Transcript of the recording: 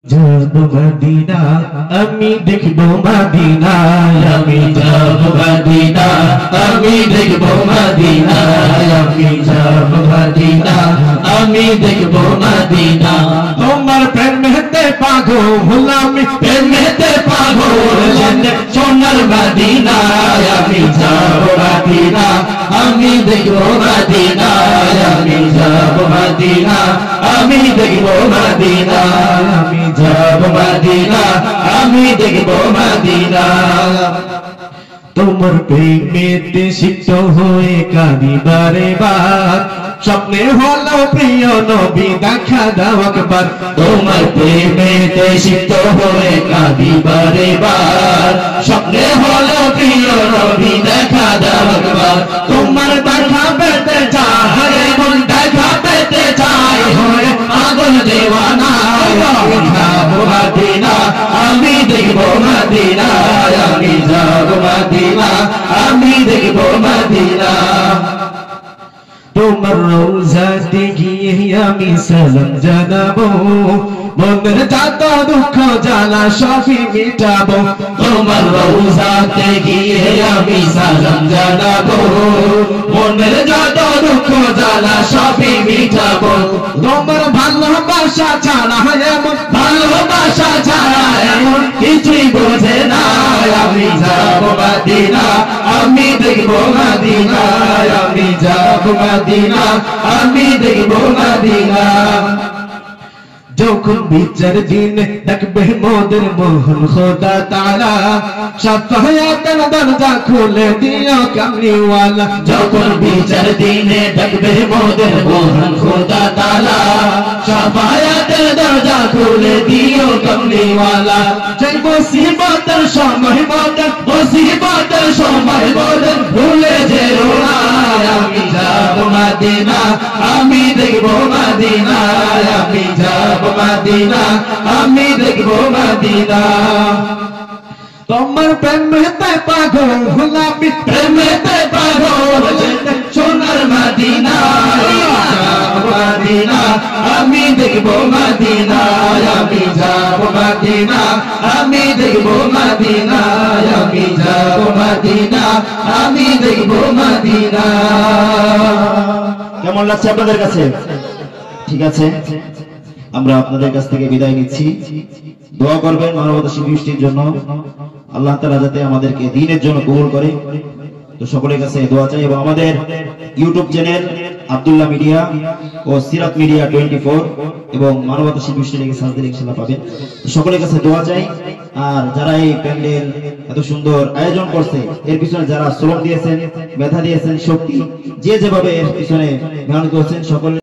যাব মদিনা আমি দেখব মদিনা আমি যাব মদিনা আমি দেখব মদিনা আমি যাব মদিনা আমি দেখব মদিনা তোমার প্রেমেতে পাগল আমি প্রেমেতে পাগল সোনার মদিনা আমি যাব মদিনা আমি দেখব মদিনা আমি যাব মদিনা আমি দেখব মদিনা আমি যাব মদিনা আমি দেখব মদিনা তোমার প্রেমেতে সিক্ত হয়ে কাঁদি বারে বার স্বপ্নে হলো প্রিয় নবী দেখা দাও একবার তোমার প্রেমেতে সিক্ত হয়ে কাঁদি বারে বার স্বপ্নে হলো প্রিয় নবী দেখা দাও একবার তোমার দেখা পেতে চাই মন দেখা পেতে চাই হয়ে পাগল দেওয়ানা যাব মদিনা আমি দেখব মদিনা আমি যাব মদিনা আমি দেখব মদিনা তোমার রওজাতে গিয়ে আমি সালাম জানাবো মনের যত দুঃখ জ্বালা সবই মিটাবো তোমার রওজাতে গিয়ে আমি সালাম জানাবো মনের যত দুঃখ জ্বালা সবই মিটাবো তোমার ভালোবাসা ছাড়া এমন ভালোবাসা ছাড়া এমন কিছুই বোঝে না আমি যাব মদিনা আমি দেখব মদিনা আমি যাব মদিনা আমি দেখব মদিনা যখন বিচার দিন ডাকবে মোদের মোহন খোদা তাআলা শাফায়াতের দরজা খুলে দিও কামলিওয়ালা যখন বিচার দিনে ডাকবে মোদের মোহন খোদা তাআলা শাফায়াতের দরজা খুলে দিও কামলিওয়ালা যে মুসিবতের সময় মোদের ভুলে যেও না আমি যাব মদিনা আমি দেখব মদিনা আমি যাব মদিনা আমি দেখব মদিনা তোমার প্রেমেতে পাগল গোলাপি প্রেমেতে পাগল সোনার মদিনা মদিনা আমি দেখব মদিনা আমি যাব মদিনা আমি দেখব মদিনা আমি যাব মদিনা আমি দেখব মদিনা কেমন লাগছে আপনাদের কাছে? ঠিক আছে, আমরা আপনাদের কাছ থেকে বিদায় নিচ্ছি। দোয়া করবেন মানবতা শিবৃষ্টির জন্য, আল্লাহ তাআলা যাতে আমাদেরকে দ্বীনের জন্য কবুল করে। তো সকলের কাছে দোয়া চাই এবং আমাদের ইউটিউব চ্যানেল আব্দুল্লাহ মিডিয়া ও সিরাত মিডিয়া 24 এবং মানবতা শিবৃষ্টি লিখে সার্চ দিলে ইনশাআল্লাহ পাবেন। সকলের কাছে দোয়া চাই। আর যারা এই প্যান্ডেল এত সুন্দর আয়োজন করছে এর পিছনে যারা শ্রম দিয়েছেন, মেধা দিয়েছেন, শক্তি যে যেভাবে এর পিছনে মেহনত করছেন সকল